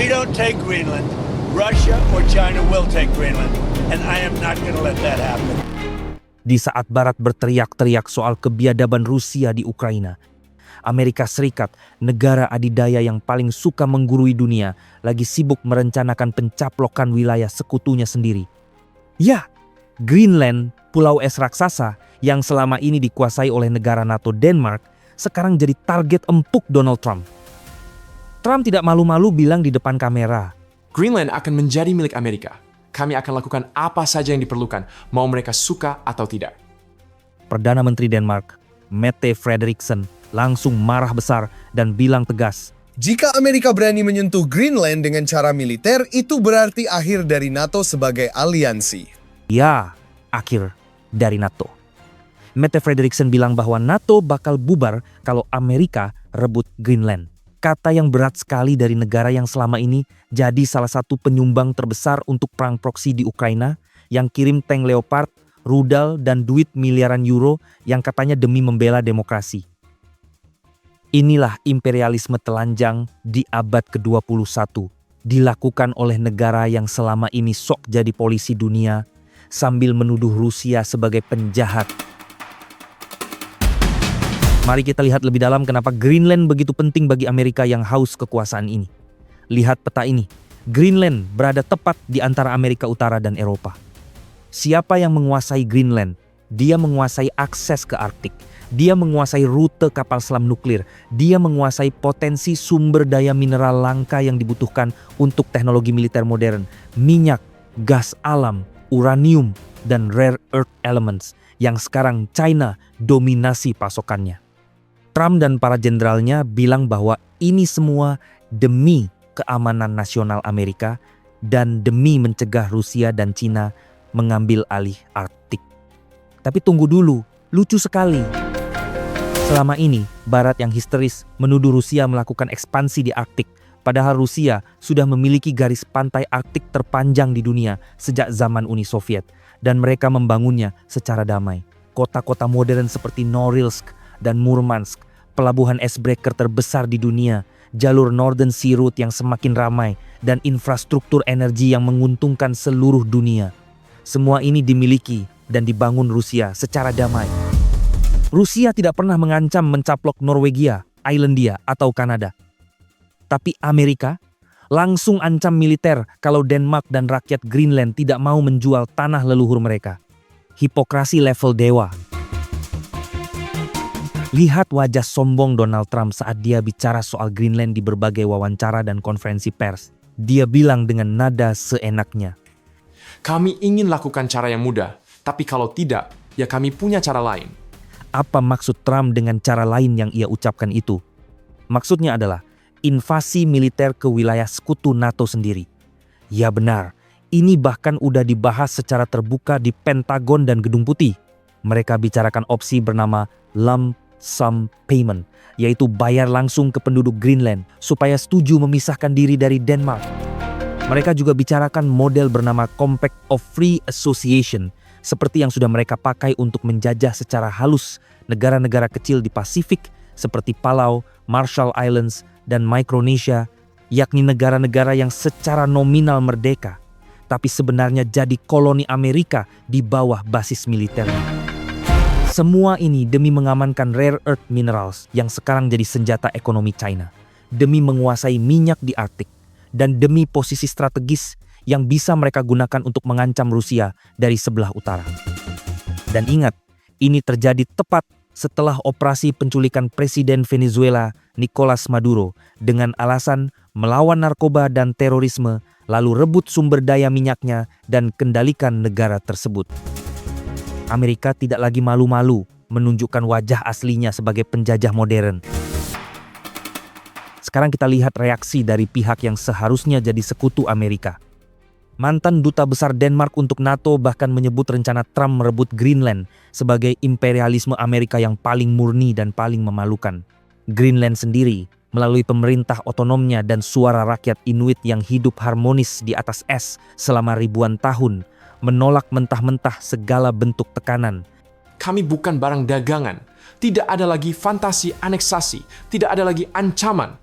we don't take Greenland, Russia or China will take Greenland, and I am not going to let that happen. Di saat Barat berteriak-teriak soal kebiadaban Rusia di Ukraina, Amerika Serikat, negara adidaya yang paling suka menggurui dunia, lagi sibuk merencanakan pencaplokan wilayah sekutunya sendiri. Ya, Greenland, pulau es raksasa yang selama ini dikuasai oleh negara NATO Denmark, sekarang jadi target empuk Donald Trump. Trump tidak malu-malu bilang di depan kamera, Greenland akan menjadi milik Amerika. Kami akan lakukan apa saja yang diperlukan, mau mereka suka atau tidak. Perdana Menteri Denmark, Mette Frederiksen, langsung marah besar dan bilang tegas, Jika Amerika berani menyentuh Greenland dengan cara militer, itu berarti akhir dari NATO sebagai aliansi. ya, akhir dari NATO. Mette Frederiksen bilang bahwa NATO bakal bubar kalau Amerika rebut Greenland. Kata yang berat sekali dari negara yang selama ini jadi salah satu penyumbang terbesar untuk perang proksi di Ukraina, yang kirim tank Leopard, rudal, dan duit miliaran euro yang katanya demi membela demokrasi. Inilah imperialisme telanjang di abad ke-21, dilakukan oleh negara yang selama ini sok jadi polisi dunia, sambil menuduh Rusia sebagai penjahat. Mari kita lihat lebih dalam kenapa Greenland begitu penting bagi Amerika yang haus kekuasaan ini. Lihat peta ini. Greenland berada tepat di antara Amerika Utara dan Eropa. Siapa yang menguasai Greenland? Dia menguasai akses ke Arktik. Dia menguasai rute kapal selam nuklir. Dia menguasai potensi sumber daya mineral langka yang dibutuhkan untuk teknologi militer modern. Minyak, gas alam, uranium, dan rare earth elements yang sekarang China dominasi pasokannya. Trump dan para jenderalnya bilang bahwa ini semua demi keamanan nasional Amerika dan demi mencegah Rusia dan Cina mengambil alih Arktik. Tapi tunggu dulu, lucu sekali. Selama ini, Barat yang histeris menuduh Rusia melakukan ekspansi di Arktik, padahal Rusia sudah memiliki garis pantai Arktik terpanjang di dunia sejak zaman Uni Soviet, dan mereka membangunnya secara damai. Kota-kota modern seperti Norilsk dan Murmansk, pelabuhan icebreaker terbesar di dunia, jalur Northern Sea Route yang semakin ramai, dan infrastruktur energi yang menguntungkan seluruh dunia. Semua ini dimiliki dan dibangun Rusia secara damai. Rusia tidak pernah mengancam mencaplok Norwegia, Islandia, atau Kanada. Tapi Amerika langsung ancam militer kalau Denmark dan rakyat Greenland tidak mau menjual tanah leluhur mereka. Hipokrasi level dewa. Lihat wajah sombong Donald Trump saat dia bicara soal Greenland di berbagai wawancara dan konferensi pers. Dia bilang dengan nada seenaknya, Kami ingin lakukan cara yang mudah, tapi kalau tidak, ya kami punya cara lain. apa maksud Trump dengan cara lain yang ia ucapkan itu? Maksudnya adalah invasi militer ke wilayah sekutu NATO sendiri. Ya benar, ini bahkan udah dibahas secara terbuka di Pentagon dan Gedung Putih. Mereka bicarakan opsi bernama lump sum payment, yaitu bayar langsung ke penduduk Greenland supaya setuju memisahkan diri dari Denmark. Mereka juga bicarakan model bernama Compact of Free Association, seperti yang sudah mereka pakai untuk menjajah secara halus negara-negara kecil di Pasifik seperti Palau, Marshall Islands, dan Micronesia, yakni negara-negara yang secara nominal merdeka, tapi sebenarnya jadi koloni Amerika di bawah basis militernya. Semua ini demi mengamankan rare earth minerals yang sekarang jadi senjata ekonomi China, demi menguasai minyak di Arktik, dan demi posisi strategis yang bisa mereka gunakan untuk mengancam Rusia dari sebelah utara. Dan ingat, ini terjadi tepat setelah operasi penculikan Presiden Venezuela Nicolas Maduro dengan alasan melawan narkoba dan terorisme, lalu rebut sumber daya minyaknya dan kendalikan negara tersebut. Amerika tidak lagi malu-malu menunjukkan wajah aslinya sebagai penjajah modern. Sekarang kita lihat reaksi dari pihak yang seharusnya jadi sekutu Amerika. Mantan Duta Besar Denmark untuk NATO bahkan menyebut rencana Trump merebut Greenland sebagai imperialisme Amerika yang paling murni dan paling memalukan. Greenland sendiri, melalui pemerintah otonomnya dan suara rakyat Inuit yang hidup harmonis di atas es selama ribuan tahun, menolak mentah-mentah segala bentuk tekanan. Kami bukan barang dagangan. Tidak ada lagi fantasi aneksasi. Tidak ada lagi ancaman.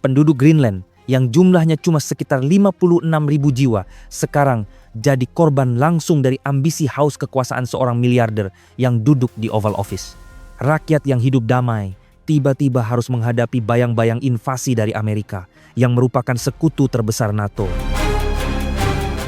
Penduduk Greenland yang jumlahnya cuma sekitar 56.000 jiwa, sekarang jadi korban langsung dari ambisi haus kekuasaan seorang miliarder yang duduk di Oval Office. Rakyat yang hidup damai tiba-tiba harus menghadapi bayang-bayang invasi dari Amerika yang merupakan sekutu terbesar NATO.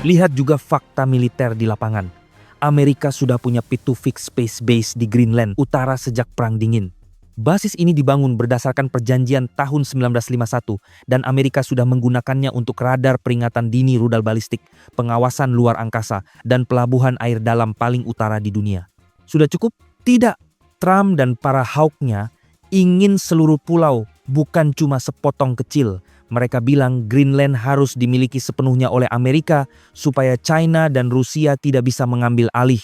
Lihat juga fakta militer di lapangan. Amerika sudah punya P2 Fixed Space Base di Greenland Utara sejak Perang Dingin. Basis ini dibangun berdasarkan perjanjian tahun 1951 dan Amerika sudah menggunakannya untuk radar peringatan dini rudal balistik, pengawasan luar angkasa, dan pelabuhan air dalam paling utara di dunia. Sudah cukup? Tidak. Trump dan para hawknya ingin seluruh pulau, bukan cuma sepotong kecil. Mereka bilang Greenland harus dimiliki sepenuhnya oleh Amerika supaya China dan Rusia tidak bisa mengambil alih.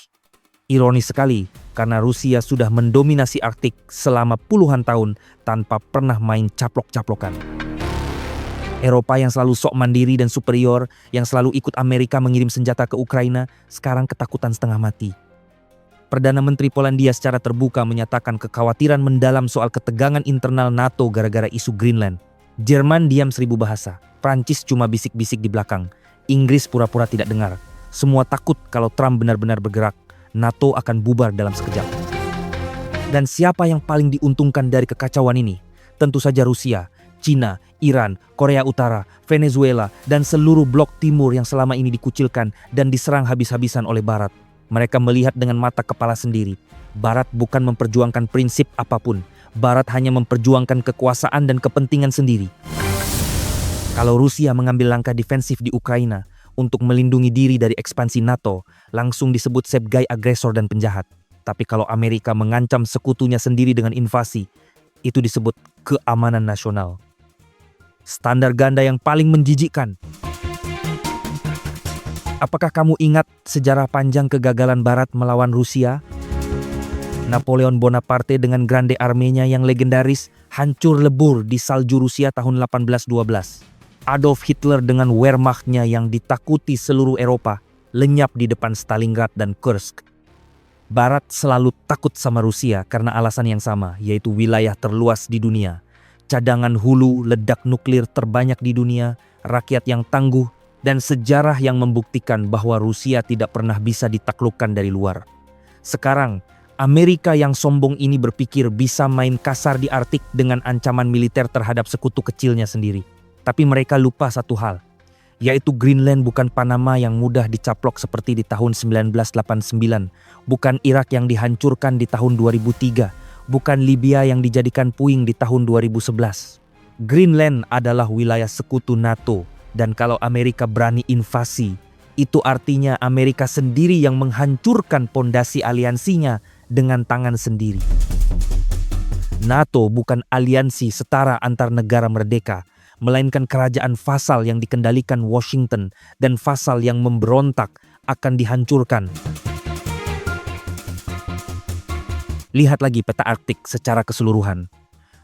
Ironis sekali, karena Rusia sudah mendominasi Arktik selama puluhan tahun tanpa pernah main caplok-caplokan. Eropa yang selalu sok mandiri dan superior, yang selalu ikut Amerika mengirim senjata ke Ukraina, sekarang ketakutan setengah mati. Perdana Menteri Polandia secara terbuka menyatakan kekhawatiran mendalam soal ketegangan internal NATO gara-gara isu Greenland. Jerman diam 1000 bahasa, Prancis cuma bisik-bisik di belakang, Inggris pura-pura tidak dengar. Semua takut kalau Trump benar-benar bergerak, NATO akan bubar dalam sekejap. Dan siapa yang paling diuntungkan dari kekacauan ini? Tentu saja Rusia, Cina, Iran, Korea Utara, Venezuela, dan seluruh blok timur yang selama ini dikucilkan dan diserang habis-habisan oleh Barat. Mereka melihat dengan mata kepala sendiri. Barat bukan memperjuangkan prinsip apapun. Barat hanya memperjuangkan kekuasaan dan kepentingan sendiri. Kalau Rusia mengambil langkah defensif di Ukraina untuk melindungi diri dari ekspansi NATO, langsung disebut sebagai agresor dan penjahat. Tapi kalau Amerika mengancam sekutunya sendiri dengan invasi, itu disebut keamanan nasional. Standar ganda yang paling menjijikkan. Apakah kamu ingat sejarah panjang kegagalan Barat melawan Rusia? Napoleon Bonaparte dengan Grande Armenya yang legendaris hancur lebur di salju Rusia tahun 1812. Adolf Hitler dengan Wehrmachtnya yang ditakuti seluruh Eropa lenyap di depan Stalingrad dan Kursk. Barat selalu takut sama Rusia karena alasan yang sama, yaitu wilayah terluas di dunia, cadangan hulu ledak nuklir terbanyak di dunia, rakyat yang tangguh, dan sejarah yang membuktikan bahwa Rusia tidak pernah bisa ditaklukkan dari luar. Sekarang, Amerika yang sombong ini berpikir bisa main kasar di Arktik dengan ancaman militer terhadap sekutu kecilnya sendiri. Tapi mereka lupa satu hal, yaitu Greenland bukan Panama yang mudah dicaplok seperti di tahun 1989, bukan Irak yang dihancurkan di tahun 2003, bukan Libya yang dijadikan puing di tahun 2011. Greenland adalah wilayah sekutu NATO, dan kalau Amerika berani invasi, itu artinya Amerika sendiri yang menghancurkan pondasi aliansinya dengan tangan sendiri. NATO bukan aliansi setara antar negara merdeka, melainkan kerajaan vasal yang dikendalikan Washington dan vasal yang memberontak akan dihancurkan. Lihat lagi peta Arktik secara keseluruhan.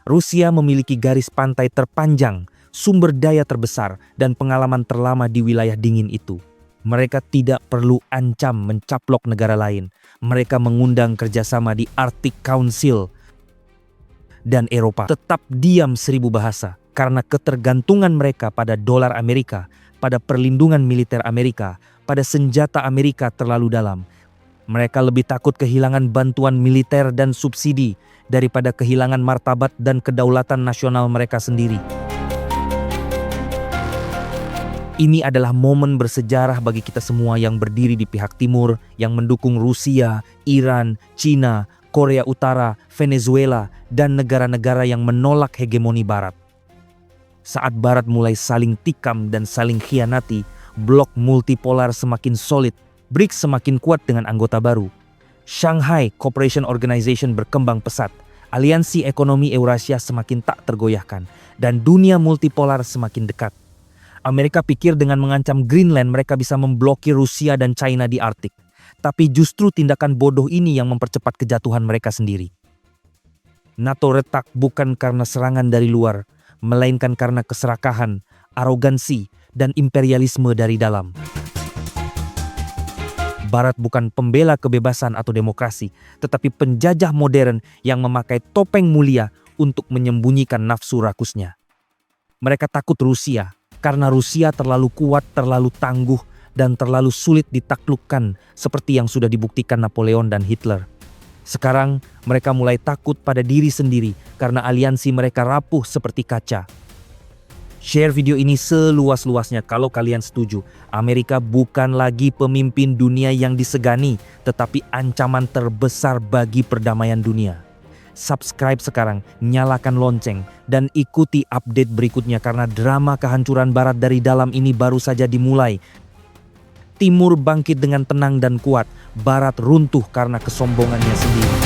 Rusia memiliki garis pantai terpanjang, sumber daya terbesar, dan pengalaman terlama di wilayah dingin itu. Mereka tidak perlu ancam mencaplok negara lain. Mereka mengundang kerjasama di Arctic Council. Dan Eropa tetap diam 1000 bahasa. Karena ketergantungan mereka pada dolar Amerika, pada perlindungan militer Amerika, pada senjata Amerika terlalu dalam. Mereka lebih takut kehilangan bantuan militer dan subsidi daripada kehilangan martabat dan kedaulatan nasional mereka sendiri. Ini adalah momen bersejarah bagi kita semua yang berdiri di pihak timur, yang mendukung Rusia, Iran, Cina, Korea Utara, Venezuela, dan negara-negara yang menolak hegemoni Barat. Saat Barat mulai saling tikam dan saling khianati, blok multipolar semakin solid, BRICS semakin kuat dengan anggota baru. Shanghai Cooperation Organization berkembang pesat, aliansi ekonomi Eurasia semakin tak tergoyahkan, dan dunia multipolar semakin dekat. Amerika pikir dengan mengancam Greenland mereka bisa memblokir Rusia dan China di Arktik. Tapi justru tindakan bodoh ini yang mempercepat kejatuhan mereka sendiri. NATO retak bukan karena serangan dari luar, melainkan karena keserakahan, arogansi, dan imperialisme dari dalam. Barat bukan pembela kebebasan atau demokrasi, tetapi penjajah modern yang memakai topeng mulia untuk menyembunyikan nafsu rakusnya. Mereka takut Rusia, karena Rusia terlalu kuat, terlalu tangguh, dan terlalu sulit ditaklukkan seperti yang sudah dibuktikan Napoleon dan Hitler. Sekarang mereka mulai takut pada diri sendiri karena aliansi mereka rapuh seperti kaca. Share video ini seluas-luasnya kalau kalian setuju. Amerika bukan lagi pemimpin dunia yang disegani, tetapi ancaman terbesar bagi perdamaian dunia. Subscribe sekarang, nyalakan lonceng, dan ikuti update berikutnya karena drama kehancuran Barat dari dalam ini baru saja dimulai. Timur bangkit dengan tenang dan kuat, Barat runtuh karena kesombongannya sendiri.